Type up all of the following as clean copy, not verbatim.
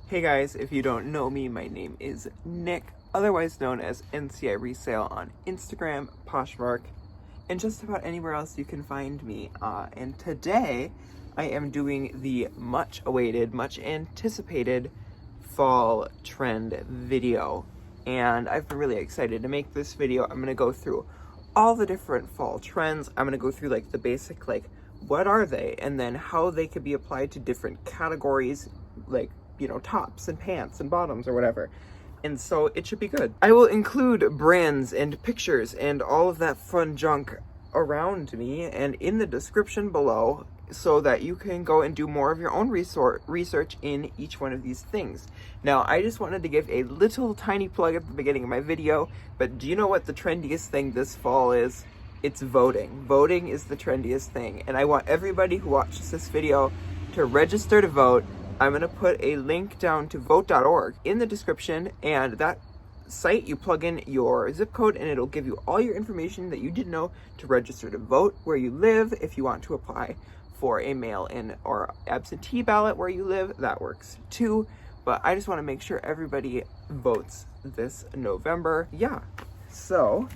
Hey guys, if you don't know me, my name is Nick, otherwise known as NCI Resale on Instagram, Poshmark, and just about anywhere else you can find me. And today I am doing the much awaited, much anticipated fall trend video. And I've been really excited to make this video. I'm gonna go through all the different fall trends. I'm gonna go through like the basic, like what are they, and then how they could be applied to different categories, like, you know, tops and pants and bottoms or whatever. And so it should be good. I will include brands and pictures and all of that fun junk around me and in the description below so that you can go and do more of your own research in each one of these things. Now, I just wanted to give a little tiny plug at the beginning of my video, but do you know what the trendiest thing this fall is? It's voting. Voting is the trendiest thing, and I want everybody who watches this video to register to vote. I'm going to put a link down to vote.org in the description, and that site, you plug in your zip code and it'll give you all your information that you didn't know to register to vote, where you live, if you want to apply for a mail-in or absentee ballot where you live, that works too. But I just want to make sure everybody votes this November. Yeah, so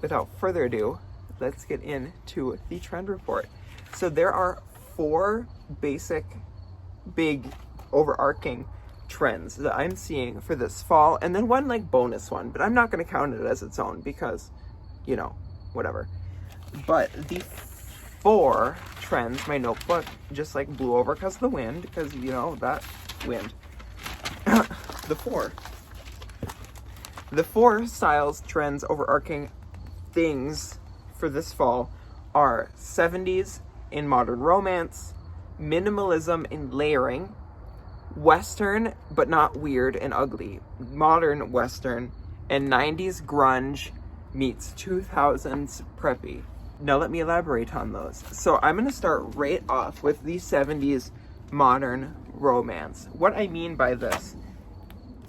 without further ado, let's get into the trend report. So there are 4 basic big overarching trends that I'm seeing for this fall, and then one like bonus one, but I'm not going to count it as its own because, you know, whatever. But the 4 trends, my notebook just like blew over because of the wind, because, you know, that wind. The four styles, trends, overarching things for this fall are 70s in modern romance, minimalism in layering, Western but not weird and ugly, modern Western, and 90s grunge meets 2000s preppy. Now let me elaborate on those. So I'm going to start right off with the 70s modern romance. What I mean by this,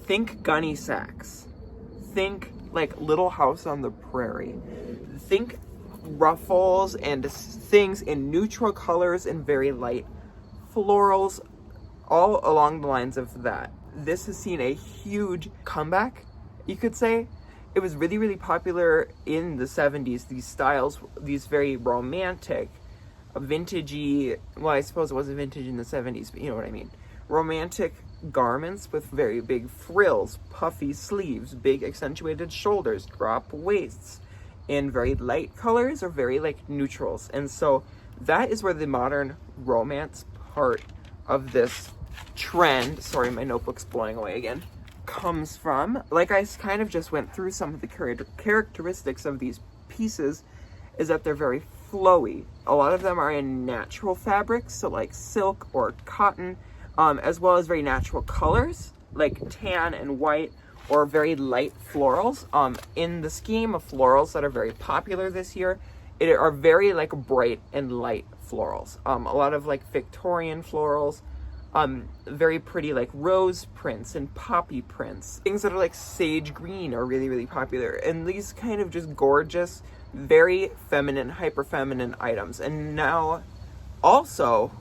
think Gunny Sacks, think like Little House on the Prairie, think ruffles and things in neutral colors and very light florals, all along the lines of that. This has seen a huge comeback, you could say. It was really, really popular in the 70s, these styles, these very romantic, vintagey, well, I suppose it wasn't vintage in the 70s, but you know what I mean. Romantic garments with very big frills, puffy sleeves, big accentuated shoulders, drop waists, in very light colors or very like neutrals. And so that is where the modern romance part of this trend, sorry, my notebook's blowing away again, comes from. Like I kind of just went through some of the characteristics of these pieces, is that they're very flowy. A lot of them are in natural fabrics, so like silk or cotton, as well as very natural colors like tan and white, or very light florals. In the scheme of florals that are very popular this year, it are very like bright and light florals. A lot of like Victorian florals, very pretty like rose prints and poppy prints. Things that are like sage green are really, really popular. And these kind of just gorgeous, very feminine, hyper feminine items. And now also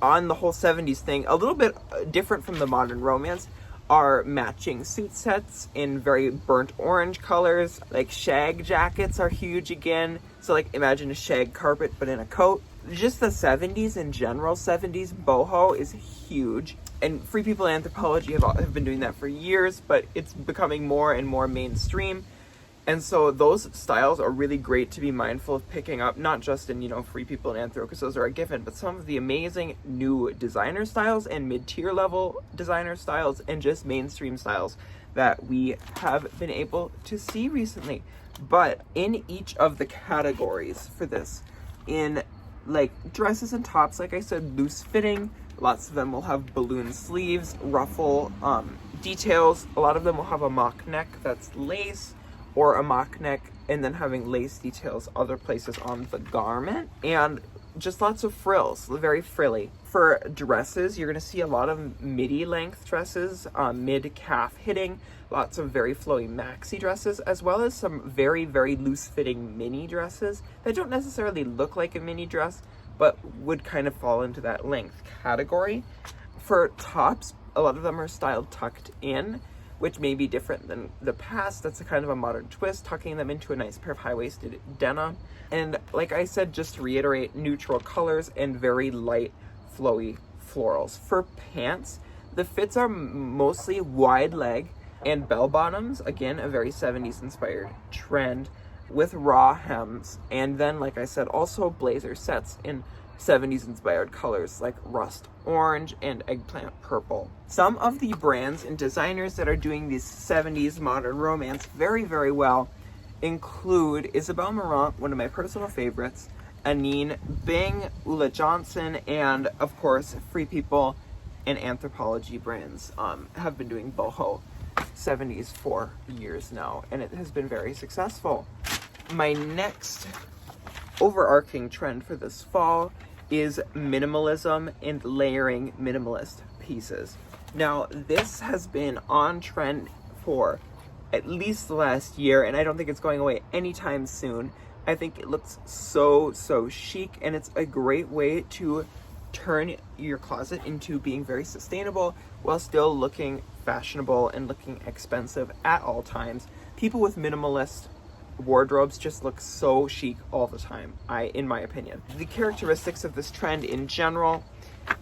on the whole 70s thing, a little bit different from the modern romance, are matching suit sets in very burnt orange colors. Like shag jackets are huge again. So like imagine a shag carpet but in a coat. Just the 70s in general, 70s boho is huge. And Free People Anthropology have been doing that for years, but it's becoming more and more mainstream. And so those styles are really great to be mindful of picking up, not just in, you know, Free People and Anthro, because those are a given, but some of the amazing new designer styles and mid-tier level designer styles and just mainstream styles that we have been able to see recently. But in each of the categories for this, in like dresses and tops, like I said, loose fitting, lots of them will have balloon sleeves, ruffle details. A lot of them will have a mock neck that's lace, or a mock neck and then having lace details other places on the garment, and just lots of frills, very frilly. For dresses, you're gonna see a lot of midi length dresses, mid-calf hitting, lots of very flowy maxi dresses, as well as some very, very loose fitting mini dresses that don't necessarily look like a mini dress, but would kind of fall into that length category. For tops, A lot of them are styled tucked in, which may be different than the past. That's a kind of a modern twist, tucking them into a nice pair of high-waisted denim. And like I said, just to reiterate, neutral colors and very light, flowy florals. For pants, the fits are mostly wide leg and bell bottoms. Again, a very 70s inspired trend with raw hems. And then, like I said, also blazer sets in 70s inspired colors like rust orange and eggplant purple. Some of the brands and designers that are doing these 70s modern romance very, very well include Isabel Marant, one of my personal favorites, Anine Bing, Ula Johnson, and of course Free People and Anthropology brands have been doing boho 70s for years now, and it has been very successful. My next overarching trend for this fall is minimalism and layering minimalist pieces. Now, this has been on trend for at least the last year, and I don't think it's going away anytime soon. I think it looks so chic, and it's a great way to turn your closet into being very sustainable while still looking fashionable and looking expensive at all times. People with minimalist wardrobes just look so chic all the time, in my opinion. The characteristics of this trend in general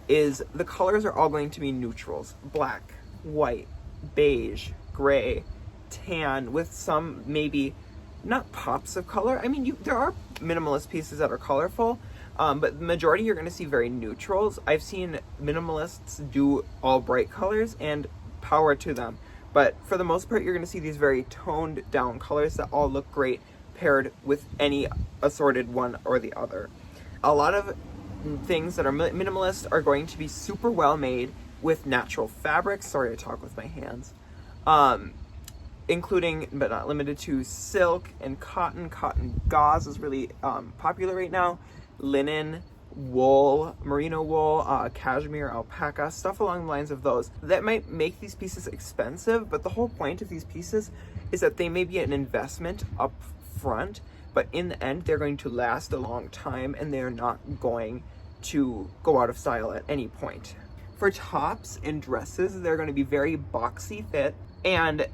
is the colors are all going to be neutrals: black, white, beige, gray, tan, with some maybe not pops of color. I mean, there are minimalist pieces that are colorful, but the majority you're going to see very neutrals. I've seen minimalists do all bright colors, and power to them. But for the most part, you're going to see these very toned down colors that all look great paired with any assorted one or the other. A lot of things that are minimalist are going to be super well made with natural fabrics. Sorry, I talk with my hands. Including, but not limited to, silk and cotton. Cotton gauze is really popular right now. Linen, wool, merino wool, cashmere, alpaca, stuff along the lines of those. That might make these pieces expensive, but the whole point of these pieces is that they may be an investment up front, but in the end, they're going to last a long time, and they're not going to go out of style at any point. For tops and dresses, they're going to be very boxy fit, and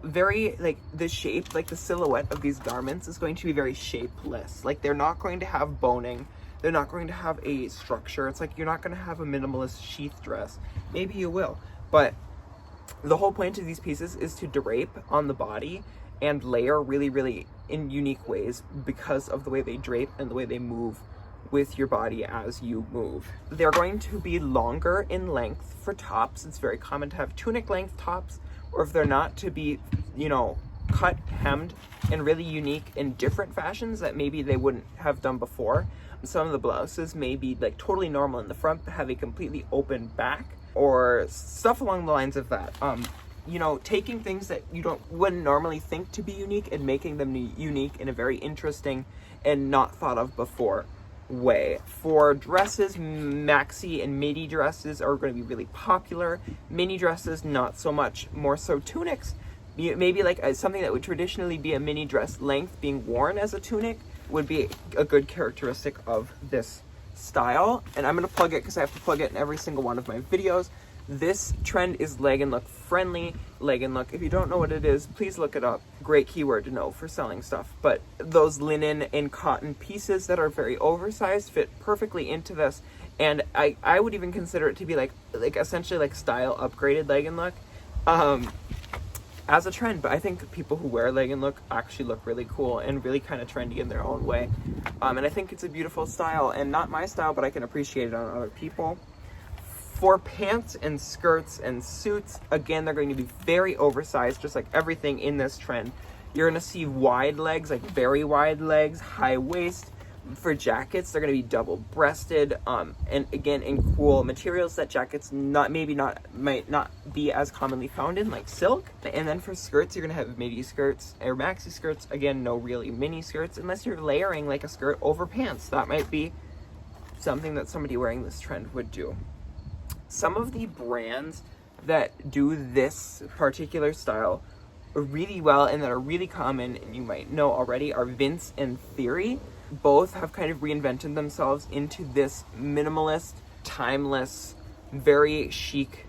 very, like, the shape, like the silhouette of these garments is going to be very shapeless. Like, they're not going to have boning. They're not going to have a structure. It's like you're not going to have a minimalist sheath dress. Maybe you will, but the whole point of these pieces is to drape on the body and layer really in unique ways because of the way they drape and the way they move with your body as you move. They're going to be longer in length for tops. It's very common to have tunic length tops, or if they're not, to be, cut, hemmed in really unique and different fashions that maybe they wouldn't have done before. Some of the blouses may be like totally normal in the front but have a completely open back, or stuff along the lines of that. Taking things that you wouldn't normally think to be unique and making them unique in a very interesting and not thought of before way. For dresses, maxi and midi dresses are going to be really popular. Mini dresses, not so much. More so tunics. Maybe like something that would traditionally be a mini dress length being worn as a tunic would be a good characteristic of this style. And I'm going to plug it because I have to plug it in every single one of my videos. This trend is leg and look friendly. Leg and look, if you don't know what it is, please look it up. Great keyword to know for selling stuff. But those linen and cotton pieces that are very oversized fit perfectly into this. And I would even consider it to be like essentially like style upgraded leg and look as a trend. But I think people who wear leg and look actually look really cool and really kind of trendy in their own way. And I think it's a beautiful style, and not my style, but I can appreciate it on other people. For pants and skirts and suits, again, they're going to be very oversized, just like everything in this trend. You're going to see wide legs, like very wide legs, high waist. For jackets, they're going to be double-breasted, and again, in cool materials that jackets might not be as commonly found in, like silk. And then for skirts, you're going to have midi skirts or maxi skirts. Again, no really mini skirts, unless you're layering like a skirt over pants. That might be something that somebody wearing this trend would do. Some of the brands that do this particular style really well and that are really common, and you might know already, are Vince and Theory. Both have kind of reinvented themselves into this minimalist, timeless, very chic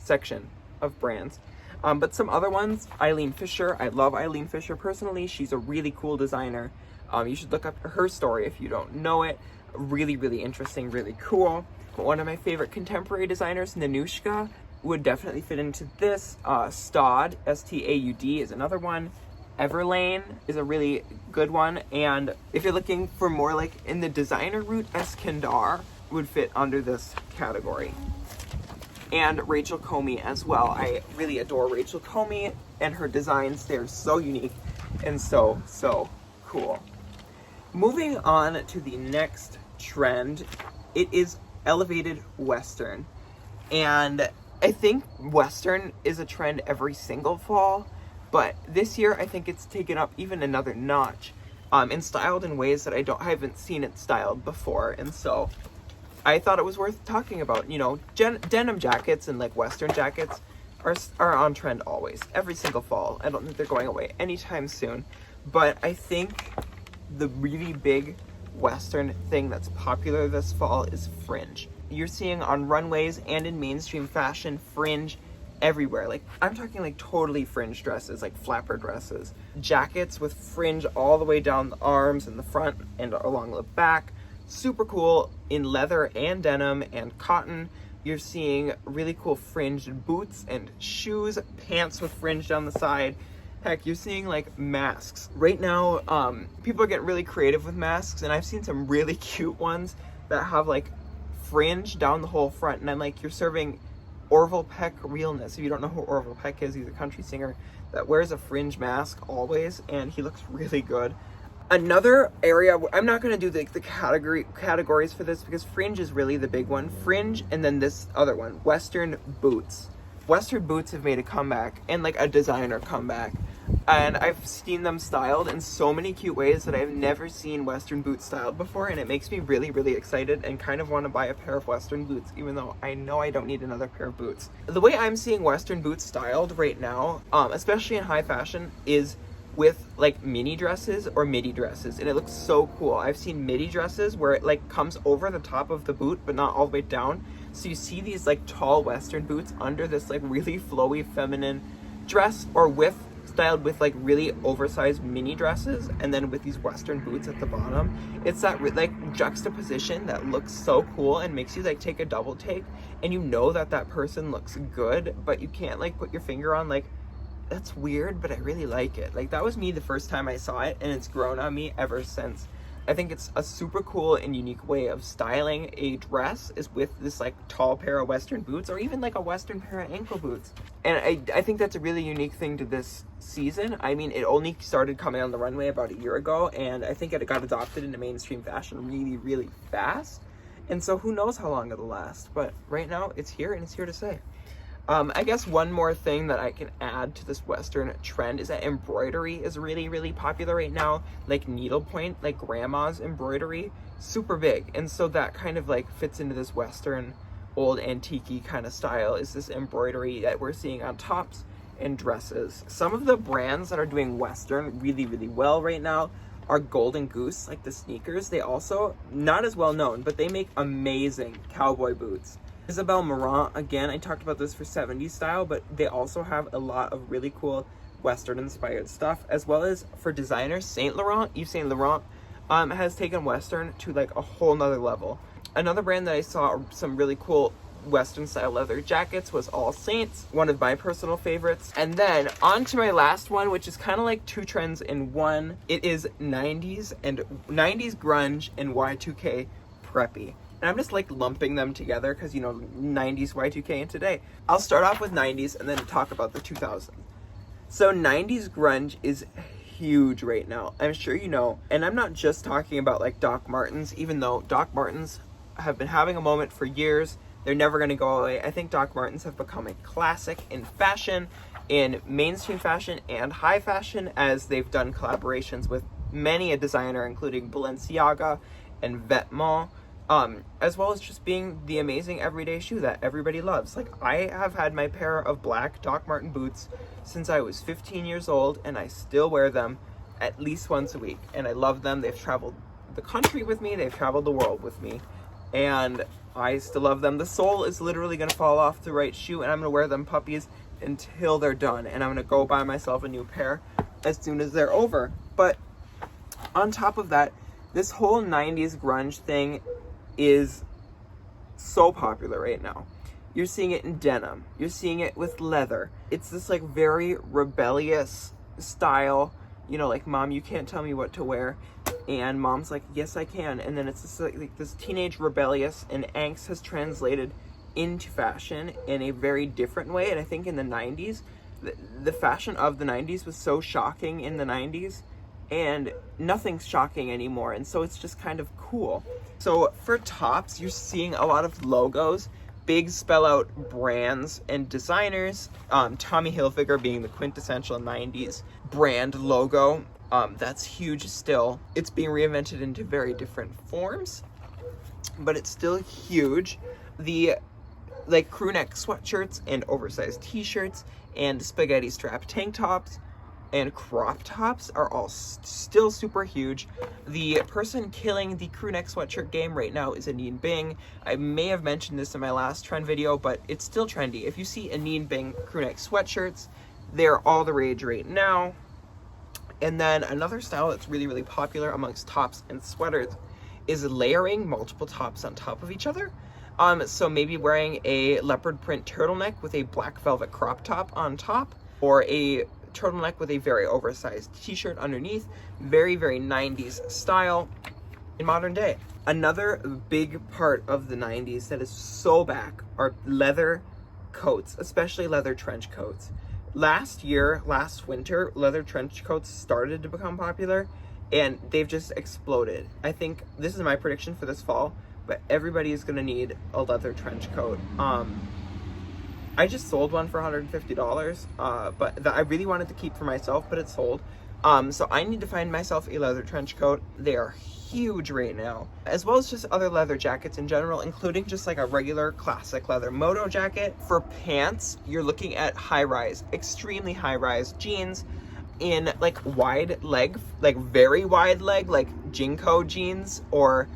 section of brands. But some other ones, Eileen Fisher. I love Eileen Fisher personally. She's a really cool designer. You should look up her story if you don't know it. Really, really interesting, really cool. But one of my favorite contemporary designers, Nanushka, would definitely fit into this. Staud, S-T-A-U-D, is another one. Everlane is a really good one. And if you're looking for more like in the designer route, Eskandar would fit under this category. And Rachel Comey as well. I really adore Rachel Comey and her designs. They're so unique and so cool. Moving on to the next trend, it is elevated Western. And I think Western is a trend every single fall, but this year I think it's taken up even another notch, and styled in ways that I haven't seen it styled before. And so I thought it was worth talking about. You know, denim jackets and like Western jackets are on trend always, every single fall. I don't think they're going away anytime soon. But I think the really big Western thing that's popular this fall is fringe. You're seeing on runways and in mainstream fashion fringe everywhere. Like, I'm talking like totally fringe dresses, like flapper dresses. Jackets with fringe all the way down the arms and the front and along the back. Super cool in leather and denim and cotton. You're seeing really cool fringed boots and shoes, pants with fringe down the side. Heck, you're seeing like masks. Right now, people are getting really creative with masks, and I've seen some really cute ones that have like fringe down the whole front. And I'm like, you're serving Orville Peck realness. If you don't know who Orville Peck is, he's a country singer that wears a fringe mask always, and he looks really good. Another area, I'm not going to do the categories for this because fringe is really the big one. Fringe, and then this other one, Western boots. Western boots have made a comeback, and like a designer comeback. And I've seen them styled in so many cute ways that I've never seen Western boots styled before, and it makes me really, really excited and kind of want to buy a pair of Western boots, even though I know I don't need another pair of boots. The way I'm seeing Western boots styled right now, especially in high fashion, is with like mini dresses or midi dresses, and it looks so cool. I've seen midi dresses where it like comes over the top of the boot but not all the way down, so you see these like tall Western boots under this like really flowy feminine dress, or styled with like really oversized mini dresses, and then with these Western boots at the bottom. It's that like juxtaposition that looks so cool and makes you like take a double take, and you know that person looks good, but you can't like put your finger on like, that's weird, but I really like it. Like, that was me the first time I saw it, and it's grown on me ever since. I think it's a super cool and unique way of styling a dress, is with this like tall pair of Western boots, or even like a Western pair of ankle boots. And I think that's a really unique thing to this season. I mean, it only started coming on the runway about a year ago, and I think it got adopted into mainstream fashion really, really fast. And so who knows how long it'll last, but right now it's here, and it's here to stay. I guess one more thing that I can add to this Western trend is that embroidery is really, really popular right now. Like needlepoint, like grandma's embroidery, super big. And so that kind of like fits into this Western old antique-y kind of style, is this embroidery that we're seeing on tops and dresses. Some of the brands that are doing Western really, really well right now are Golden Goose, like the sneakers. They also, not as well known, but they make amazing cowboy boots. Isabel Marant, again, I talked about this for 70s style, but they also have a lot of really cool Western inspired stuff, as well as for designers, Yves Saint Laurent has taken Western to like a whole nother level. Another brand that I saw some really cool Western style leather jackets was All Saints, one of my personal favorites. And then on to my last one, which is kind of like two trends in one. It is 90s grunge and Y2K preppy. And I'm just like lumping them together because, you know, 90s, Y2K, and today. I'll start off with 90s and then talk about the 2000s. So 90s grunge is huge right now, I'm sure you know. And I'm not just talking about like Doc Martens, even though Doc Martens have been having a moment for years. They're never going to go away. I think Doc Martens have become a classic in fashion, in mainstream fashion and high fashion, as they've done collaborations with many a designer, including Balenciaga and Vetements. As well as just being the amazing everyday shoe that everybody loves. Like, I have had my pair of black Doc Marten boots since I was 15 years old, and I still wear them at least once a week. And I love them. They've traveled the country with me. They've traveled the world with me. and I still love them. The sole is literally going to fall off the right shoe, and I'm going to wear them puppies until they're done, and I'm going to go buy myself a new pair as soon as they're over. But on top of that, this whole 90s grunge thing is so popular right now. You're seeing it in denim. You're seeing it with leather. It's this like very rebellious style. You know, like, Mom, you can't tell me what to wear. And Mom's like, yes, I can. And then it's this, like this teenage rebellious, and angst has translated into fashion in a very different way. And I think in the 90s, the fashion of the 90s was so shocking in the 90s, and nothing's shocking anymore. And so it's just kind of cool. So for tops, you're seeing a lot of logos, big spell out brands and designers. Tommy Hilfiger being the quintessential 90s brand logo. That's huge still. It's being reinvented into very different forms, but it's still huge. The like crew neck sweatshirts and oversized t-shirts and spaghetti strap tank tops and crop tops are all still super huge. The person killing the crew neck sweatshirt game right now is Anine Bing. I may have mentioned this in my last trend video, but it's still trendy. If you see Anine Bing crew neck sweatshirts, they're all the rage right now. And then another style that's really, really popular amongst tops and sweaters is layering multiple tops on top of each other. So maybe wearing a leopard print turtleneck with a black velvet crop top on top, or a turtleneck with a very oversized t-shirt underneath. Very, very 90s style in modern day. Another big part of the 90s that is so back are leather coats, especially leather trench coats. Last winter, leather trench coats started to become popular, and they've just exploded. I think this is my prediction for this fall, but everybody is gonna need a leather trench coat. I just sold one for $150, but that I really wanted to keep for myself, but it's sold. So I need to find myself a leather trench coat. They are huge right now, as well as just other leather jackets in general, including just like a regular classic leather moto jacket. For pants, you're looking at high-rise, extremely high-rise jeans in like wide leg, like very wide leg, like Jinko jeans, or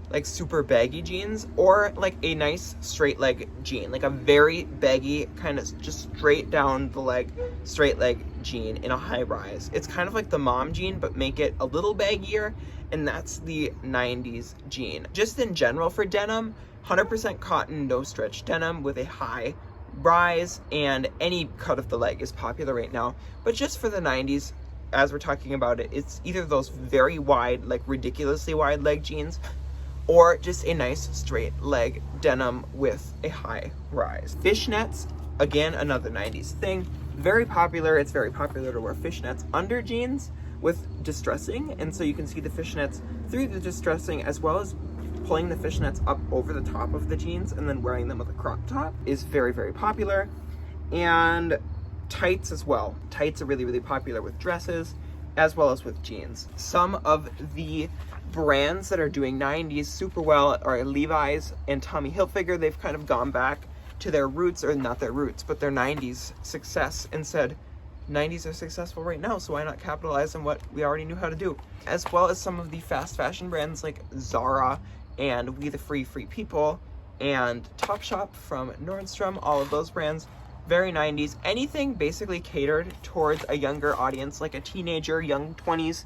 like super baggy jeans, or like a nice straight leg jean, like a very baggy kind of just straight down the leg, straight leg jean in a high rise. It's kind of like the mom jean, but make it a little baggier, and that's the 90s jean. Just in general for denim, 100% cotton, no stretch denim with a high rise, and any cut of the leg is popular right now. But just for the 90s, as we're talking about it, it's either those very wide, like ridiculously wide leg jeans, or just a nice straight leg denim with a high rise. Fishnets, again, another 90s thing. Very popular. It's very popular to wear fishnets under jeans with distressing, and so you can see the fishnets through the distressing, as well as pulling the fishnets up over the top of the jeans and then wearing them with a crop top is very, very popular. And tights as well. Tights are really, really popular with dresses as well as with jeans. Some of the brands that are doing 90s super well are Levi's and Tommy Hilfiger. They've kind of gone back to their roots, or not their roots, but their 90s success, and said 90s are successful right now, so why not capitalize on what we already knew how to do? As well as some of the fast fashion brands like Zara and We the Free People and Topshop from Nordstrom. All of those brands, very 90s. Anything basically catered towards a younger audience, like a teenager, young 20s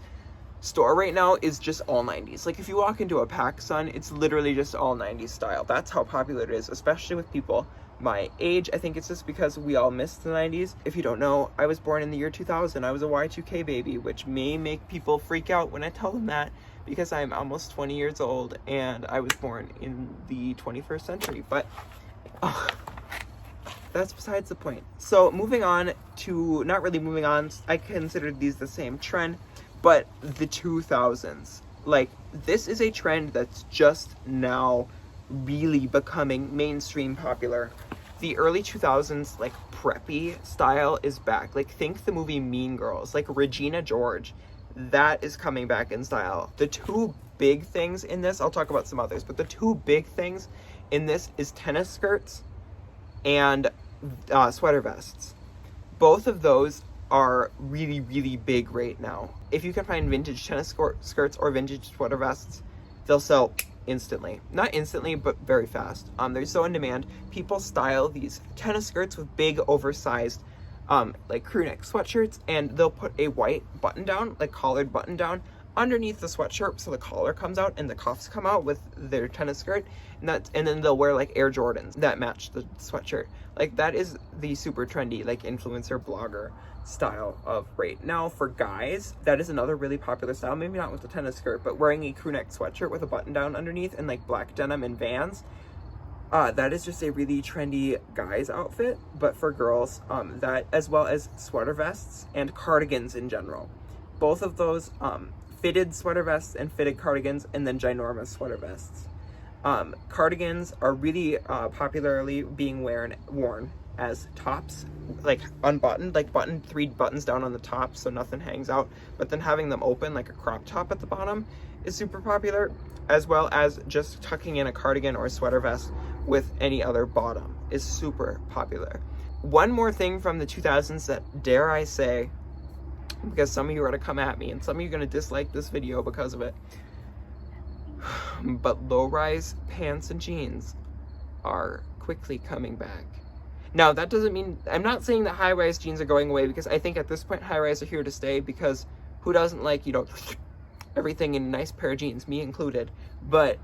store right now, is just all 90s. Like if you walk into a PacSun, it's literally just all 90s style. That's how popular it is, especially with people my age. I think it's just because we all missed the 90s. If you don't know, I was born in the year 2000. I was a Y2K baby, which may make people freak out when I tell them that, because I'm almost 20 years old and I was born in the 21st century. But that's besides the point. So moving on to, not really moving on, I consider these the same trend, but the 2000s. Like, this is a trend that's just now really becoming mainstream popular. The early 2000s, like, preppy style is back. Like, think the movie Mean Girls, like Regina George. That is coming back in style. The two big things in this, I'll talk about some others, but the two big things in this is tennis skirts and sweater vests. Both of those are really, really big right now. If you can find vintage tennis skirts or vintage sweater vests, they'll sell instantly. Not instantly, but very fast. They're so in demand. People style these tennis skirts with big, oversized, like crew neck sweatshirts, and they'll put a white button down, like collared button down, underneath the sweatshirt, so the collar comes out and the cuffs come out with their tennis skirt, and then they'll wear like Air Jordans that match the sweatshirt. Like, that is the super trendy, like, influencer blogger style of right now. For guys, that is another really popular style, maybe not with the tennis skirt, but wearing a crew neck sweatshirt with a button down underneath and like black denim and Vans. That is just a really trendy guy's outfit. But for girls, that, as well as sweater vests and cardigans in general, both of those, fitted sweater vests and fitted cardigans, and then ginormous sweater vests. Cardigans are really popularly being worn as tops, like unbuttoned, like 3 buttons down on the top so nothing hangs out, but then having them open like a crop top at the bottom is super popular, as well as just tucking in a cardigan or a sweater vest with any other bottom is super popular. One more thing from the 2000s that, dare I say, because some of you are going to come at me and some of you are going to dislike this video because of it, but low-rise pants and jeans are quickly coming back. Now, that doesn't mean, I'm not saying that high-rise jeans are going away, because I think at this point high-rise are here to stay, because who doesn't like, you know, everything in a nice pair of jeans, me included. But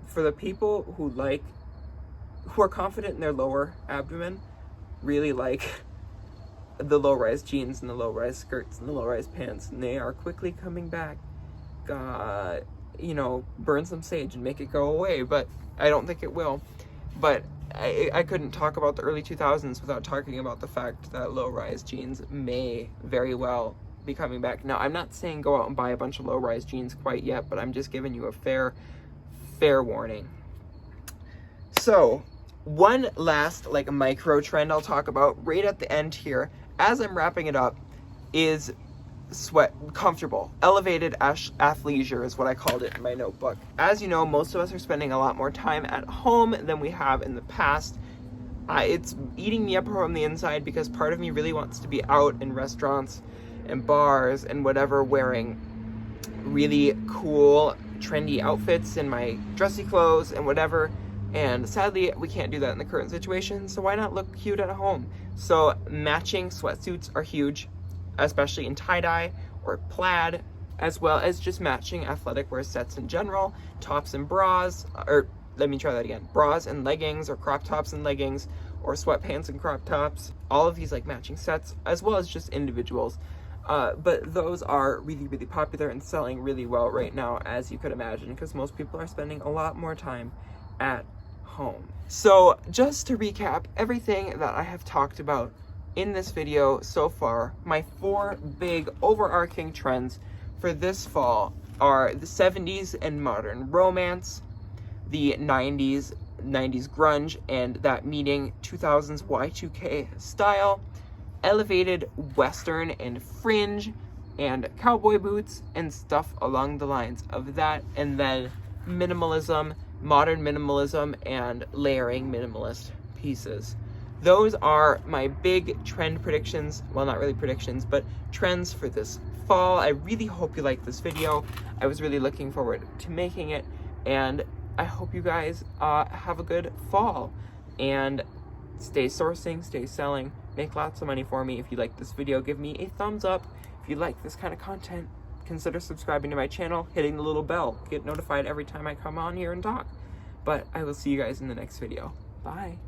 for the people who are confident in their lower abdomen, really like the low-rise jeans and the low-rise skirts and the low-rise pants, and they are quickly coming back. You know, burn some sage and make it go away, but I don't think it will. But I couldn't talk about the early 2000s without talking about the fact that low-rise jeans may very well be coming back. Now, I'm not saying go out and buy a bunch of low-rise jeans quite yet, but I'm just giving you a fair warning. So, one last like micro trend I'll talk about right at the end here, as I'm wrapping it up, is comfortable, elevated athleisure is what I called it in my notebook. As you know, most of us are spending a lot more time at home than we have in the past. It's eating me up from the inside, because part of me really wants to be out in restaurants and bars and whatever, wearing really cool, trendy outfits in my dressy clothes and whatever. And sadly, we can't do that in the current situation, so why not look cute at home? So matching sweatsuits are huge, especially in tie-dye or plaid, as well as just matching athletic wear sets in general, tops and bras, or let me try that again, bras and leggings, or crop tops and leggings, or sweatpants and crop tops, all of these like matching sets, as well as just individuals. But those are really, really popular and selling really well right now, as you could imagine, because most people are spending a lot more time at home. So just to recap everything that I have talked about in this video so far, my 4 big overarching trends for this fall are the 70s and modern romance, the 90s grunge and that meeting 2000s Y2K style, elevated western and fringe and cowboy boots and stuff along the lines of that, and then minimalism, modern minimalism, and layering minimalist pieces. Those are my big trend predictions. Well, not really predictions, but trends for this fall. I really hope you liked this video. I was really looking forward to making it, and I hope you guys have a good fall, and stay sourcing, stay selling, make lots of money for me. If you like this video, give me a thumbs up. If you like this kind of content, consider subscribing to my channel, hitting the little bell, get notified every time I come on here and talk. But I will see you guys in the next video. Bye.